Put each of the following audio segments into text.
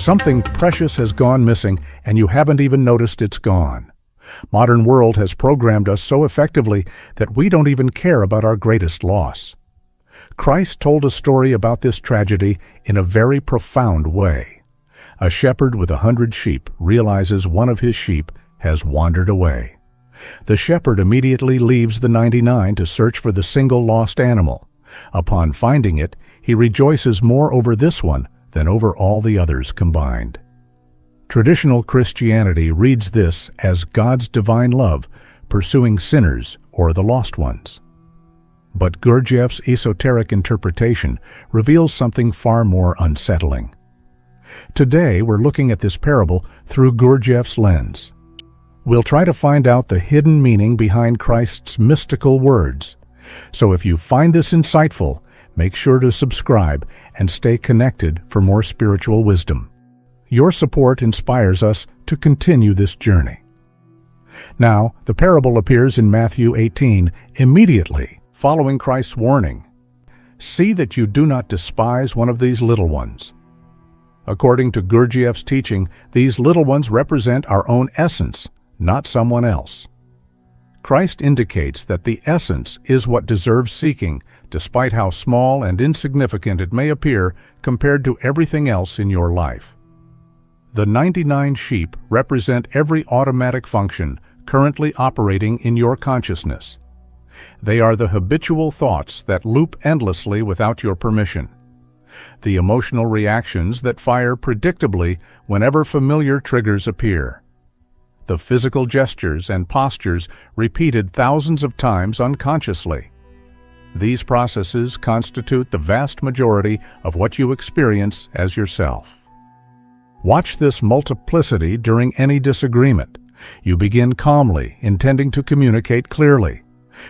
Something precious has gone missing, and you haven't even noticed it's gone. Modern world has programmed us so effectively that we don't even care about our greatest loss. Christ told a story about this tragedy in a very profound way. A shepherd with 100 sheep realizes one of his sheep has wandered away. The shepherd immediately leaves the 99 to search for the single lost animal. Upon finding it, he rejoices more over this one than over all the others combined. Traditional Christianity reads this as God's divine love pursuing sinners or the lost ones. But Gurdjieff's esoteric interpretation reveals something far more unsettling. Today, we're looking at this parable through Gurdjieff's lens. We'll try to find out the hidden meaning behind Christ's mystical words. So if you find this insightful, make sure to subscribe and stay connected for more spiritual wisdom. Your support inspires us to continue this journey. Now, the parable appears in Matthew 18 immediately following Christ's warning. See that you do not despise one of these little ones. According to Gurdjieff's teaching, these little ones represent our own essence, not someone else. Christ indicates that the essence is what deserves seeking, despite how small and insignificant it may appear compared to everything else in your life. The 99 sheep represent every automatic function currently operating in your consciousness. They are the habitual thoughts that loop endlessly without your permission, the emotional reactions that fire predictably whenever familiar triggers appear, the physical gestures and postures repeated thousands of times unconsciously. These processes constitute the vast majority of what you experience as yourself. Watch this multiplicity during any disagreement. You begin calmly, intending to communicate clearly.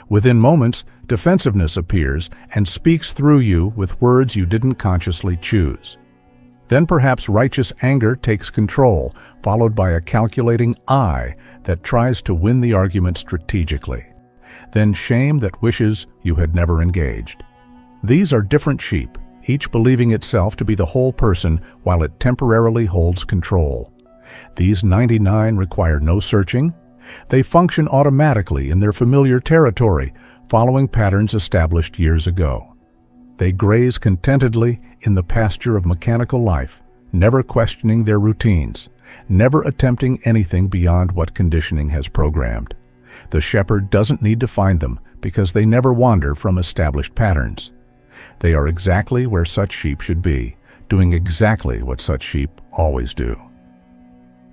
Within moments, defensiveness appears and speaks through you with words you didn't consciously choose. Then perhaps righteous anger takes control, followed by a calculating I that tries to win the argument strategically. Then shame that wishes you had never engaged. These are different sheep, each believing itself to be the whole person while it temporarily holds control. These 99 require no searching. They function automatically in their familiar territory, following patterns established years ago. They graze contentedly in the pasture of mechanical life, never questioning their routines, never attempting anything beyond what conditioning has programmed. The shepherd doesn't need to find them because they never wander from established patterns. They are exactly where such sheep should be, doing exactly what such sheep always do.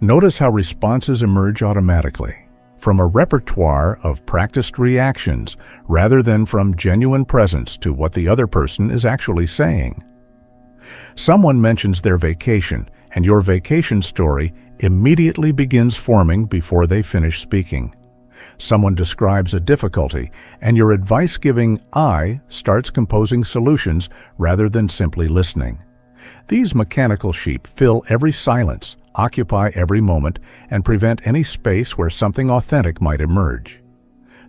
Notice how responses emerge automatically, from a repertoire of practiced reactions rather than from genuine presence to what the other person is actually saying. Someone mentions their vacation, and your vacation story immediately begins forming before they finish speaking. Someone describes a difficulty, and your advice-giving I starts composing solutions rather than simply listening. These mechanical sheep fill every silence, occupy every moment, and prevent any space where something authentic might emerge.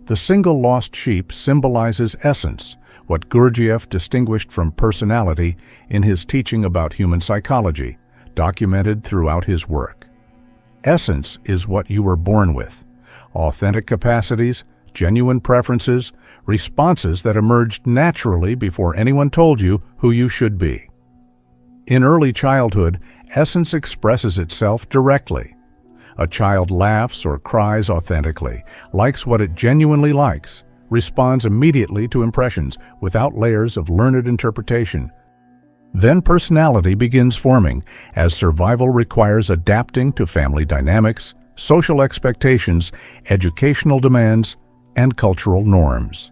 The single lost sheep symbolizes essence, what Gurdjieff distinguished from personality in his teaching about human psychology, documented throughout his work. Essence is what you were born with, authentic capacities, genuine preferences, responses that emerged naturally before anyone told you who you should be. In early childhood, essence expresses itself directly. A child laughs or cries authentically, likes what it genuinely likes, responds immediately to impressions without layers of learned interpretation. Then personality begins forming, as survival requires adapting to family dynamics, social expectations, educational demands, and cultural norms.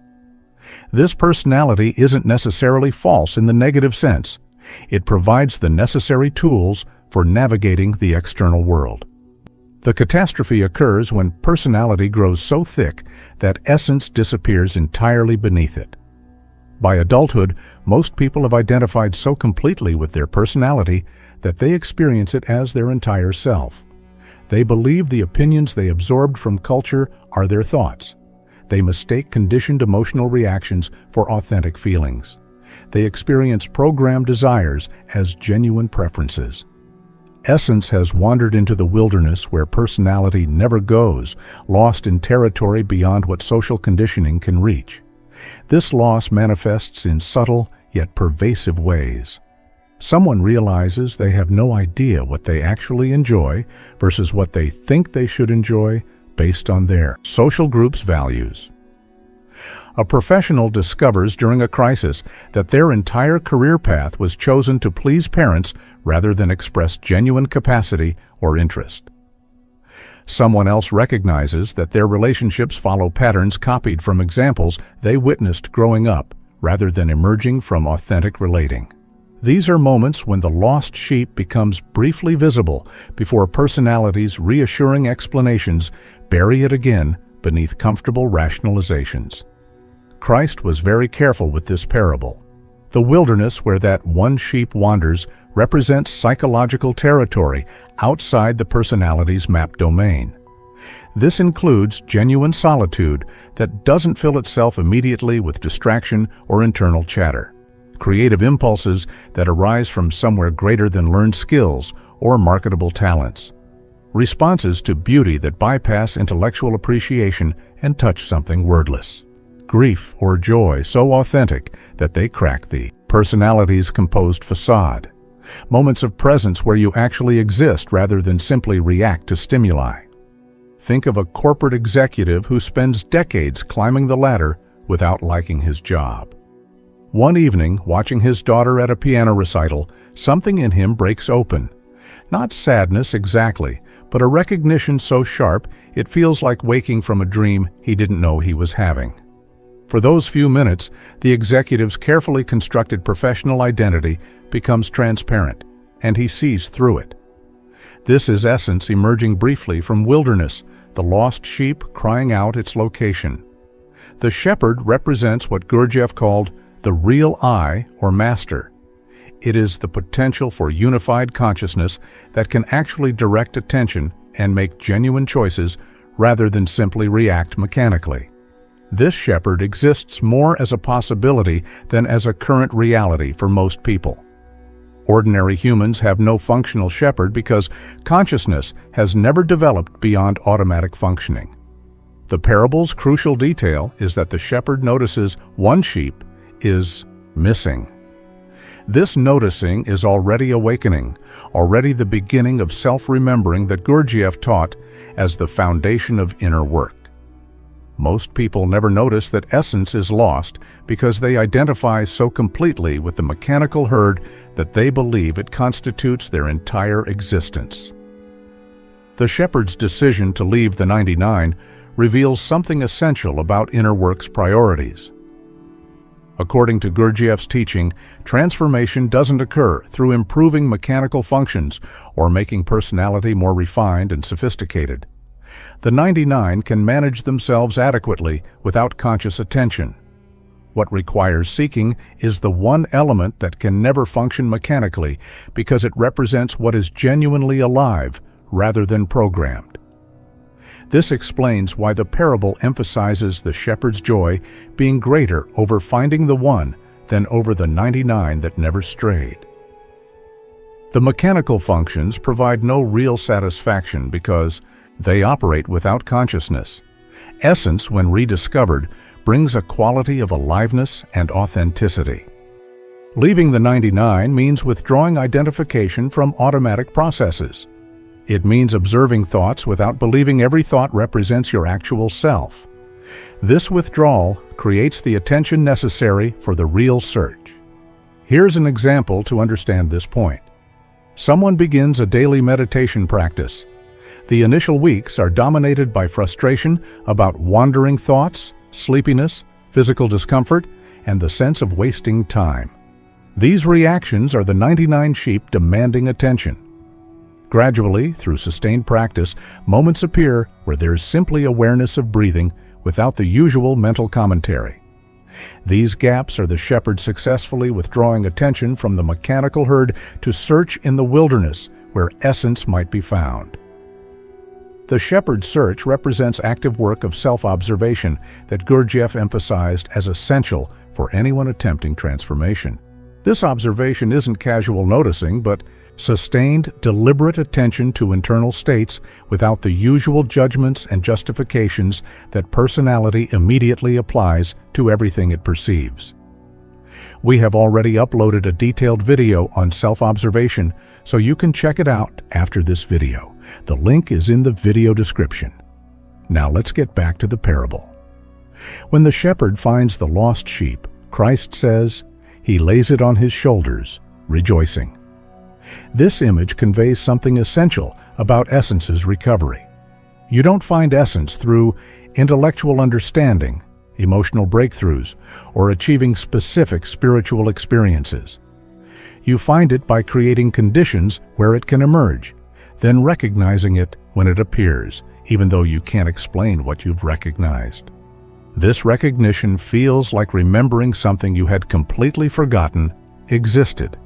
This personality isn't necessarily false in the negative sense. It provides the necessary tools for navigating the external world. The catastrophe occurs when personality grows so thick that essence disappears entirely beneath it. By adulthood, most people have identified so completely with their personality that they experience it as their entire self. They believe the opinions they absorbed from culture are their thoughts. They mistake conditioned emotional reactions for authentic feelings. They experience programmed desires as genuine preferences. Essence has wandered into the wilderness where personality never goes, lost in territory beyond what social conditioning can reach. This loss manifests in subtle yet pervasive ways. Someone realizes they have no idea what they actually enjoy versus what they think they should enjoy based on their social group's values. A professional discovers during a crisis that their entire career path was chosen to please parents rather than express genuine capacity or interest. Someone else recognizes that their relationships follow patterns copied from examples they witnessed growing up rather than emerging from authentic relating. These are moments when the lost sheep becomes briefly visible before personality's reassuring explanations bury it again beneath comfortable rationalizations. Christ was very careful with this parable. The wilderness where that one sheep wanders represents psychological territory outside the personality's mapped domain. This includes genuine solitude that doesn't fill itself immediately with distraction or internal chatter, creative impulses that arise from somewhere greater than learned skills or marketable talents, responses to beauty that bypass intellectual appreciation and touch something wordless, grief or joy so authentic that they crack the personality's composed facade, moments of presence where you actually exist rather than simply react to stimuli. Think of a corporate executive who spends decades climbing the ladder without liking his job. One evening, watching his daughter at a piano recital, something in him breaks open. Not sadness exactly, but a recognition so sharp it feels like waking from a dream he didn't know he was having. For those few minutes, the executive's carefully constructed professional identity becomes transparent, and he sees through it. This is essence emerging briefly from wilderness, the lost sheep crying out its location. The shepherd represents what Gurdjieff called the real I or master. It is the potential for unified consciousness that can actually direct attention and make genuine choices rather than simply react mechanically. This shepherd exists more as a possibility than as a current reality for most people. Ordinary humans have no functional shepherd because consciousness has never developed beyond automatic functioning. The parable's crucial detail is that the shepherd notices one sheep is missing. This noticing is already awakening, already the beginning of self-remembering that Gurdjieff taught as the foundation of inner work. Most people never notice that essence is lost because they identify so completely with the mechanical herd that they believe it constitutes their entire existence. The shepherd's decision to leave the 99 reveals something essential about inner work's priorities. According to Gurdjieff's teaching, transformation doesn't occur through improving mechanical functions or making personality more refined and sophisticated. The 99 can manage themselves adequately without conscious attention. What requires seeking is the one element that can never function mechanically because it represents what is genuinely alive rather than programmed. This explains why the parable emphasizes the shepherd's joy being greater over finding the one than over the 99 that never strayed. The mechanical functions provide no real satisfaction because they operate without consciousness. Essence, when rediscovered, brings a quality of aliveness and authenticity. Leaving the 99 means withdrawing identification from automatic processes. It means observing thoughts without believing every thought represents your actual self. This withdrawal creates the attention necessary for the real search. Here's an example to understand this point. Someone begins a daily meditation practice. The initial weeks are dominated by frustration about wandering thoughts, sleepiness, physical discomfort, and the sense of wasting time. These reactions are the 99 sheep demanding attention. Gradually, through sustained practice, moments appear where there is simply awareness of breathing without the usual mental commentary. These gaps are the shepherd successfully withdrawing attention from the mechanical herd to search in the wilderness where essence might be found. The shepherd's search represents active work of self-observation that Gurdjieff emphasized as essential for anyone attempting transformation. This observation isn't casual noticing, but Sustained, deliberate attention to internal states without the usual judgments and justifications that personality immediately applies to everything it perceives. We have already uploaded a detailed video on self-observation, so you can check it out after this video. The link is in the video description. Now let's get back to the parable. When the shepherd finds the lost sheep, Christ says, he lays it on his shoulders, rejoicing. This image conveys something essential about essence's recovery. You don't find essence through intellectual understanding, emotional breakthroughs, or achieving specific spiritual experiences. You find it by creating conditions where it can emerge, then recognizing it when it appears, even though you can't explain what you've recognized. This recognition feels like remembering something you had completely forgotten existed.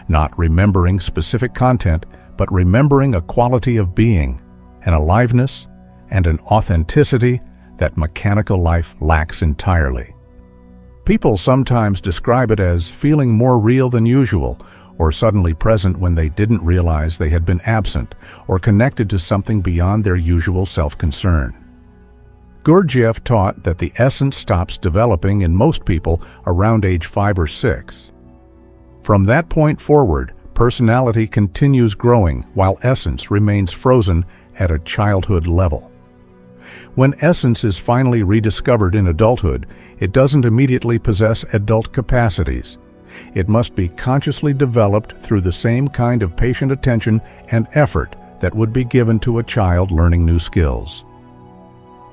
Not remembering specific content, but remembering a quality of being, an aliveness, and an authenticity that mechanical life lacks entirely. People sometimes describe it as feeling more real than usual, or suddenly present when they didn't realize they had been absent, or connected to something beyond their usual self-concern. Gurdjieff taught that the essence stops developing in most people around age 5 or 6. From that point forward, personality continues growing while essence remains frozen at a childhood level. When essence is finally rediscovered in adulthood, it doesn't immediately possess adult capacities. It must be consciously developed through the same kind of patient attention and effort that would be given to a child learning new skills.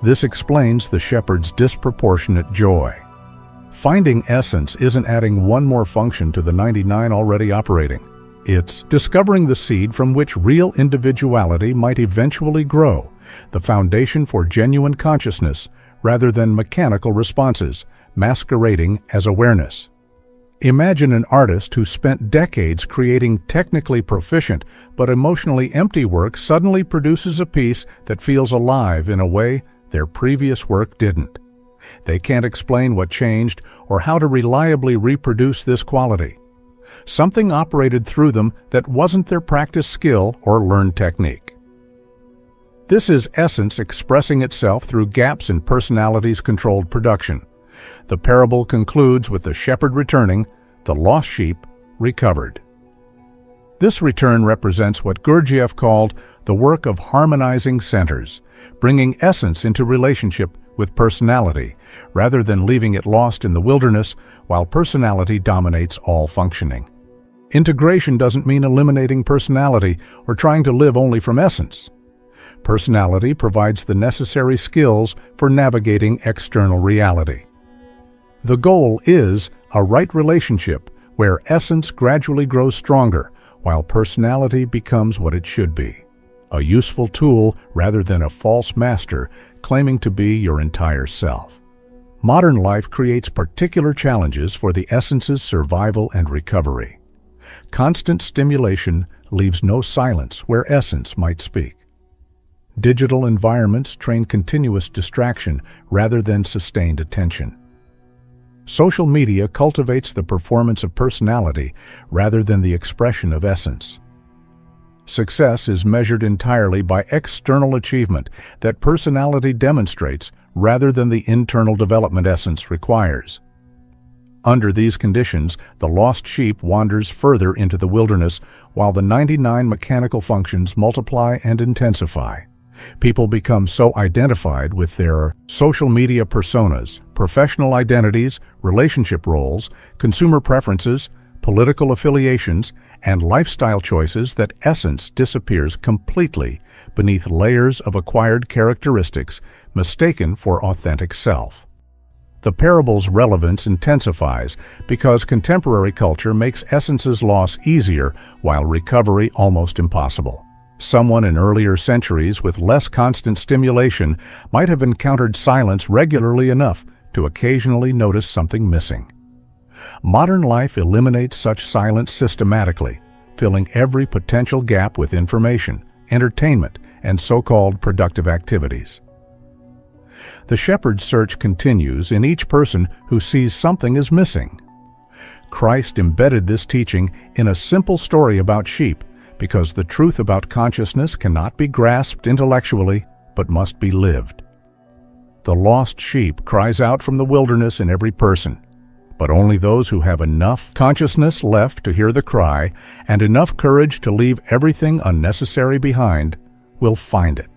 This explains the shepherd's disproportionate joy. Finding essence isn't adding one more function to the 99 already operating. It's discovering the seed from which real individuality might eventually grow, the foundation for genuine consciousness rather than mechanical responses, masquerading as awareness. Imagine an artist who spent decades creating technically proficient but emotionally empty work suddenly produces a piece that feels alive in a way their previous work didn't. They can't explain what changed or how to reliably reproduce this quality. Something operated through them that wasn't their practice skill or learned technique. This is essence expressing itself through gaps in personality's controlled production. The parable concludes with the shepherd returning, the lost sheep recovered. This return represents what Gurdjieff called the work of harmonizing centers, bringing essence into relationship with personality, rather than leaving it lost in the wilderness while personality dominates all functioning. Integration doesn't mean eliminating personality or trying to live only from essence. Personality provides the necessary skills for navigating external reality. The goal is a right relationship where essence gradually grows stronger while personality becomes what it should be. A useful tool rather than a false master claiming to be your entire self. Modern life creates particular challenges for the essence's survival and recovery. Constant stimulation leaves no silence where essence might speak. Digital environments train continuous distraction rather than sustained attention. Social media cultivates the performance of personality rather than the expression of essence. Success is measured entirely by external achievement that personality demonstrates rather than the internal development essence requires. Under these conditions, the lost sheep wanders further into the wilderness while the 99 mechanical functions multiply and intensify. People become so identified with their social media personas, professional identities, relationship roles, consumer preferences, political affiliations, and lifestyle choices that essence disappears completely beneath layers of acquired characteristics mistaken for authentic self. The parable's relevance intensifies because contemporary culture makes essence's loss easier while recovery almost impossible. Someone in earlier centuries with less constant stimulation might have encountered silence regularly enough to occasionally notice something missing. Modern life eliminates such silence systematically, filling every potential gap with information, entertainment, and so-called productive activities. The shepherd's search continues in each person who sees something is missing. Christ embedded this teaching in a simple story about sheep, because the truth about consciousness cannot be grasped intellectually, but must be lived. The lost sheep cries out from the wilderness in every person, but only those who have enough consciousness left to hear the cry and enough courage to leave everything unnecessary behind will find it.